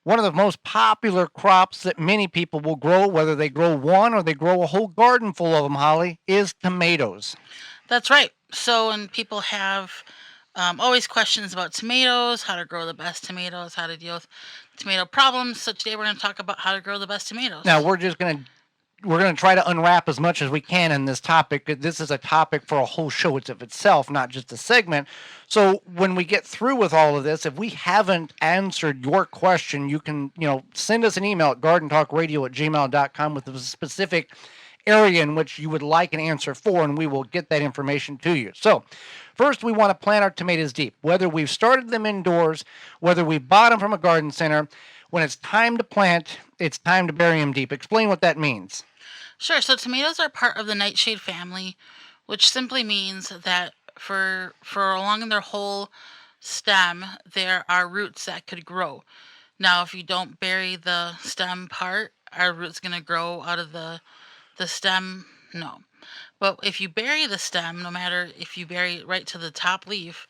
One of the most popular crops that many people will grow, whether they grow one or they grow a whole garden full of them, Holly, is tomatoes. That's right. So, and people have always questions about tomatoes, how to grow the best tomatoes, how to deal with tomato problems. So today we're going to talk about how to grow the best Now, tomatoes. we're going to try to unwrap as much as we can in this topic. This is a topic for a whole show of itself, not just a segment. So when we get through with all of this, if we haven't answered your question, you can, send us an email at gardentalkradio@gmail.com with a specific area in which you would like an answer for, and we will get that information to you. So first, we want to plant our tomatoes deep, whether we've started them indoors, whether we bought them from a garden center. When it's time to plant, it's time to bury them deep. Explain what that means. Sure. So tomatoes are part of the nightshade family, which simply means that for along their whole stem, there are roots that could grow. Now, if you don't bury the stem part, are roots going to grow out of the stem? No. But if you bury the stem, no matter if you bury it right to the top leaf,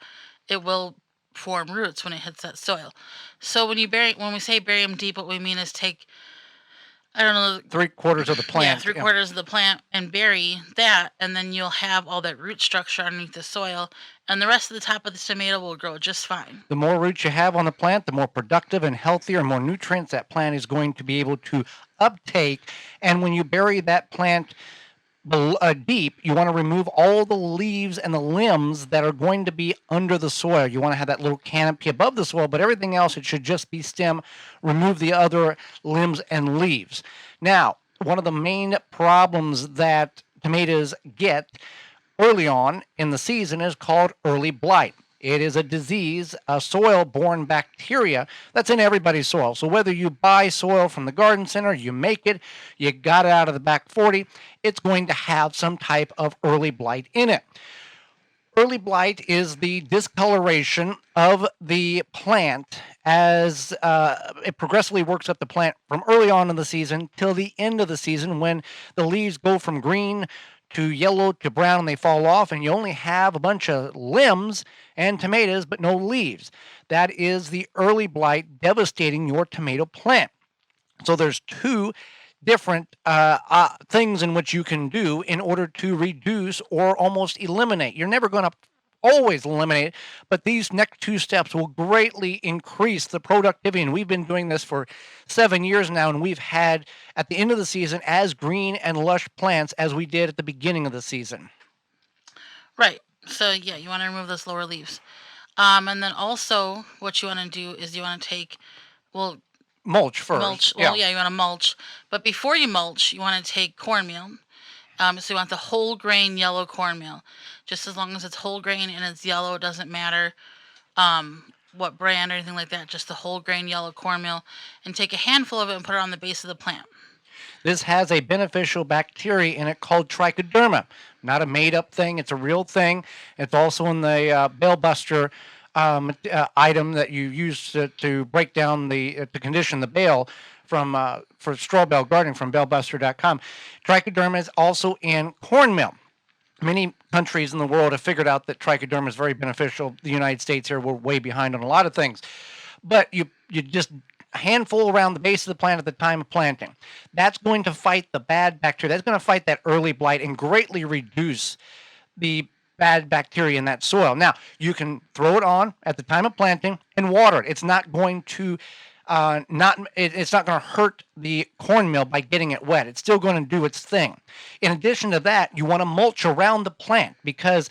it will form roots when it hits that soil. So when we say bury them deep, what we mean is take, I don't know, Three-quarters of the yeah, plant. three quarters of the plant and bury that, and then you'll have all that root structure underneath the soil, and the rest of the top of the tomato will grow just fine. The more roots you have on the plant, the more productive and healthier and more nutrients that plant is going to be able to uptake. And when you bury that plant deep, you want to remove all the leaves and the limbs that are going to be under the soil. You want to have that little canopy above the soil, but everything else, it should just be stem. Remove the other limbs and leaves. Now, one of the main problems that tomatoes get early on in the season is called early blight. It is a disease, a soil borne bacteria that's in everybody's soil. So whether you buy soil from the garden center, you make it, you got it out of the back 40, it's going to have some type of early blight in it. Early blight is the discoloration of the plant as it progressively works up the plant from early on in the season till the end of the season when the leaves go from green to yellow to brown and they fall off, and you only have a bunch of limbs and tomatoes but no leaves. That is the early blight devastating your tomato plant. So there's two different things in which you can do in order to reduce or almost eliminate. You're never going to always eliminate it, but these next two steps will greatly increase the productivity. And we've been doing this for 7 years now, and we've had at the end of the season as green and lush plants as we did at the beginning of the season. Right. So yeah, you want to remove those lower leaves. And then also, what you want to do is you want to take, well, Mulch first. mulch. Well, yeah, you want to mulch, but before you mulch, you want to take cornmeal. So you want the whole grain yellow cornmeal. Just as long as it's whole grain and it's yellow, it doesn't matter what brand or anything like that. Just the whole grain yellow cornmeal, and take a handful of it and put it on the base of the plant. This has a beneficial bacteria in it called trichoderma. Not a made up thing, it's a real thing. It's also in the bale buster item that you use to break down to condition the bale from for straw bale gardening from balebuster.com. Trichoderma is also in cornmeal. Many countries in the world have figured out that trichoderma is very beneficial. The United States here, we're way behind on a lot of things. But you just a handful around the base of the plant at the time of planting. That's going to fight the bad bacteria. That's going to fight that early blight and greatly reduce the bad bacteria in that soil. Now, you can throw it on at the time of planting and water it. It's not going to it's not going to hurt the cornmeal by getting it wet. It's still going to do its thing. In addition to that, you want to mulch around the plant because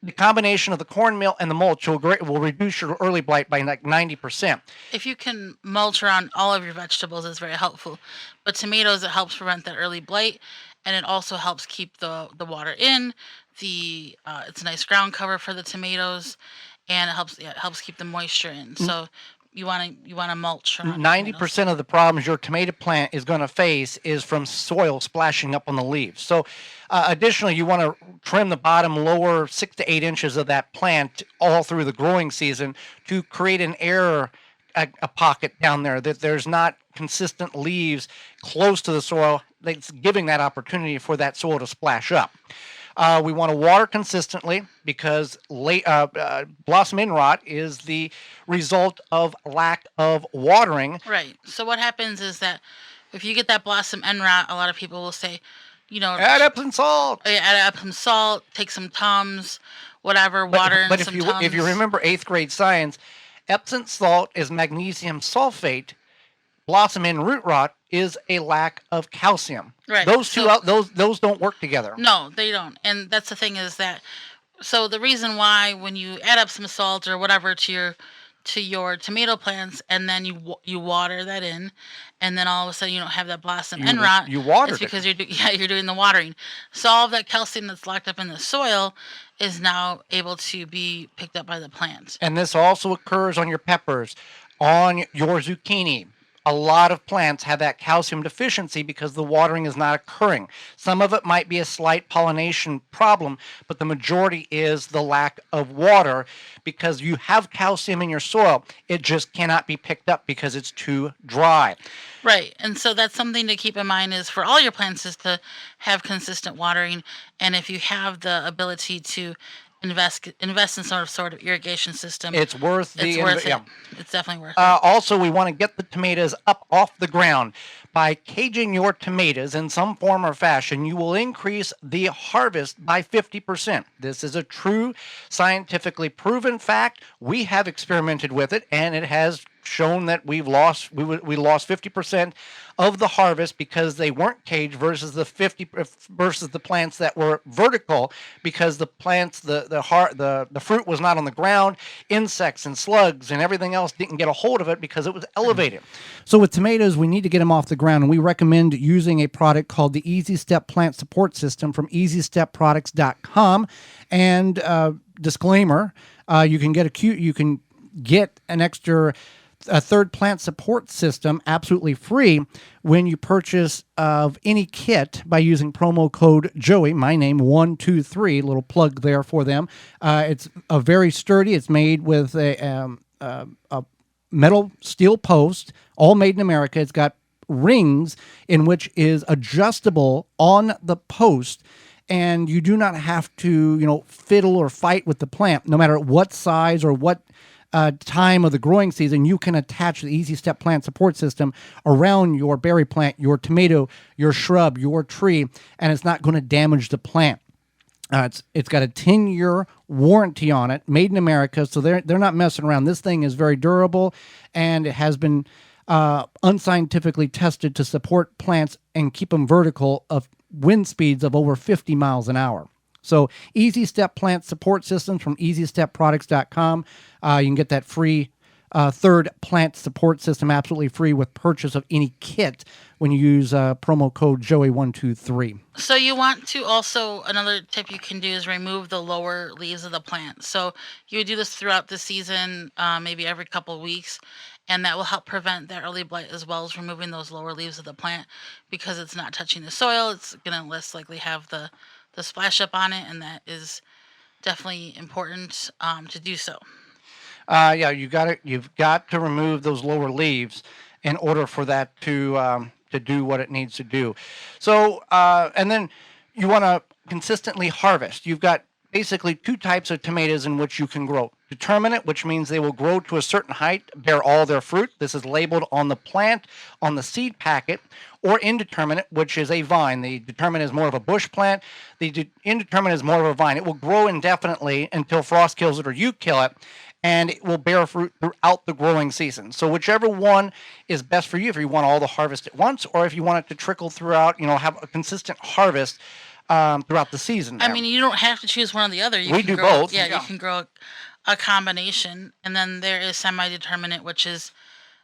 the combination of the cornmeal and the mulch will reduce your early blight by like 90%. If you can mulch around all of your vegetables, it's very helpful. But tomatoes, it helps prevent that early blight, and it also helps keep the water in. It's a nice ground cover for the tomatoes, and it helps keep the moisture in. So you want to mulch around 90% of the problems your tomato plant is going to face is from soil splashing up on the leaves. So additionally, you want to trim the bottom lower 6 to 8 inches of that plant all through the growing season to create an air a pocket down there that there's not consistent leaves close to the soil that's giving that opportunity for that soil to splash up. We want to water consistently because blossom end rot is the result of lack of watering. Right. So what happens is that if you get that blossom end rot, a lot of people will say, Add Epsom salt. add up some salt, take some Tums, whatever, water and But some if you Tums. remember 8th grade science, Epsom salt is magnesium sulfate. Blossom end root rot is a lack of calcium. Right. Those two So- those don't work together. No, they don't. And that's the thing is that so the reason why when you add up some salt or whatever to your tomato plants and then you water that in and then all of a sudden you don't have that blossom end rot, You watered it's because you're doing the watering. So all of that calcium that's locked up in the soil is now able to be picked up by the plant. And this also occurs on your peppers, on your zucchini. A lot of plants have that calcium deficiency because the watering is not occurring. Some of it might be a slight pollination problem, but the majority is the lack of water because you have calcium in your soil. It just cannot be picked up because it's too dry. Right. And so that's something to keep in mind is for all your plants is to have consistent watering. And if you have the ability to invest in some sort of irrigation system, It's worth the it's worth yeah. it. It's definitely worth it. Also, we want to get the tomatoes up off the ground. By caging your tomatoes in some form or fashion, you will increase the harvest by 50%. This is a true scientifically proven fact. We have experimented with it, and it has shown that we lost 50% of the harvest because they weren't caged versus the plants that were vertical because the plants the fruit was not on the ground, insects and slugs and everything else didn't get a hold of it because it was elevated. So with tomatoes, we need to get them off the ground, and we recommend using a product called the Easy Step Plant Support System from EasyStepProducts.com. And disclaimer, you can get an extra a third plant support system absolutely free when you purchase of any kit by using promo code Joey, my name 123, little plug there for them. It's a very sturdy. It's made with a metal steel post, all made in America. It's got rings in which is adjustable on the post. And you do not have to, fiddle or fight with the plant, no matter what size or what time of the growing season. You can attach the Easy Step Plant Support System around your berry plant, your tomato, your shrub, your tree, and it's not going to damage the plant. It's got a 10-year warranty on it, made in America, so they're not messing around. This thing is very durable, and it has been unscientifically tested to support plants and keep them vertical of wind speeds of over 50 miles an hour. So Easy Step Plant Support Systems from EasyStepProducts.com. You can get that free third plant support system absolutely free with purchase of any kit when you use promo code Joey123. So you want to also, another tip you can do is remove the lower leaves of the plant. So you would do this throughout the season, maybe every couple of weeks, and that will help prevent that early blight as well as removing those lower leaves of the plant because it's not touching the soil. It's going to less likely have the splash up on it, and that is definitely important to do so. You've got to remove those lower leaves in order for that to do what it needs to do. So, and then you want to consistently harvest. You've got basically two types of tomatoes in which you can grow. Determinate, which means they will grow to a certain height, bear all their fruit. This is labeled on the plant, on the seed packet. Or indeterminate, which is a vine. The determinate is more of a bush plant. The indeterminate is more of a vine. It will grow indefinitely until frost kills it or you kill it, and it will bear fruit throughout the growing season. So whichever one is best for you, if you want all the harvest at once, or if you want it to trickle throughout, have a consistent harvest throughout the season. I mean, you don't have to choose one or the other. We do both. Yeah, you can grow a combination. And then there is semi-determinate, which is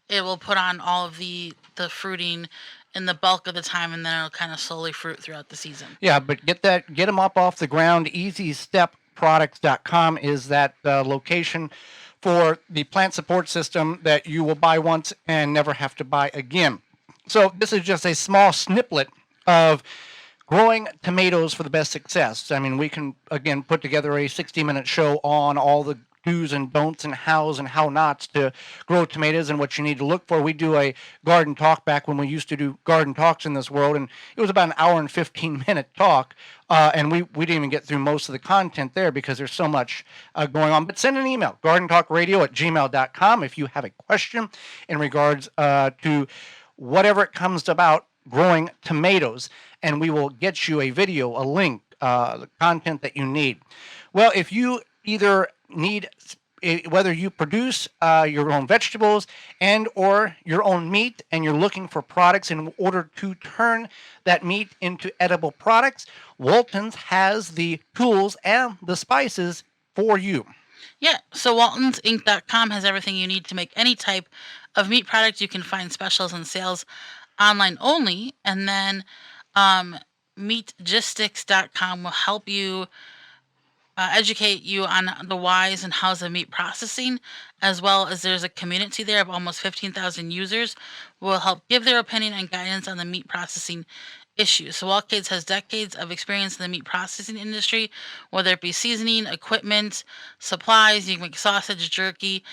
it will put on all of the fruiting in the bulk of the time, and then it'll kind of slowly fruit throughout the season. Yeah, but get them up off the ground. EasyStepProducts.com is that location for the plant support system that you will buy once and never have to buy again. So this is just a small snippet of growing tomatoes for the best success. I mean, we can, again, put together a 60-minute show on all the do's and don'ts and hows and how nots to grow tomatoes and what you need to look for. We do a garden talk back when we used to do garden talks in this world, and it was about an hour and 15-minute talk. And we didn't even get through most of the content there because there's so much going on. But send an email, gardentalkradio@gmail.com, if you have a question in regards to whatever it comes about growing tomatoes, and we will get you a video, a link, the content that you need. Well, if you either need, whether you produce your own vegetables and or your own meat, and you're looking for products in order to turn that meat into edible products, Walton's has the tools and the spices for you. Yeah, so waltonsinc.com has everything you need to make any type of meat product. You can find specials and sales online only, and then meatgistics.com will help you educate you on the whys and hows of meat processing, as well as there's a community there of almost 15,000 users who will help give their opinion and guidance on the meat processing issues. So Walcades has decades of experience in the meat processing industry, whether it be seasoning, equipment, supplies. You can make sausage, jerky,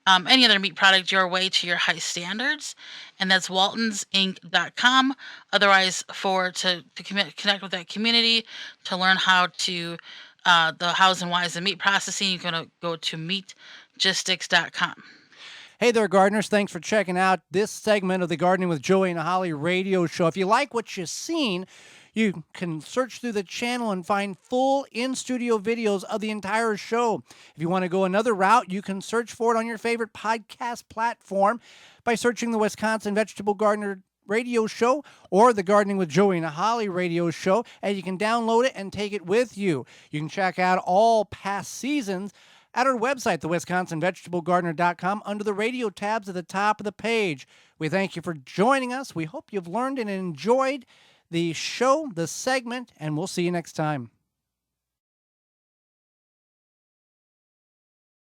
any other meat product your way to your high standards. And that's waltonsinc.com. Otherwise, to connect with that community, to learn how to the hows and whys of meat processing, you're going to go to meatgistics.com. Hey there, gardeners. Thanks for checking out this segment of the Gardening with Joey and Holly radio show. If you like what you've seen, you can search through the channel and find full in-studio videos of the entire show. If you want to go another route, you can search for it on your favorite podcast platform by searching the Wisconsin Vegetable Gardener radio show or the Gardening with Joey and Holly radio show, and you can download it and take it with you. You can check out all past seasons at our website, thewisconsinvegetablegardener.com, under the radio tabs at the top of the page. We thank you for joining us. We hope you've learned and enjoyed the show, the segment, and we'll see you next time.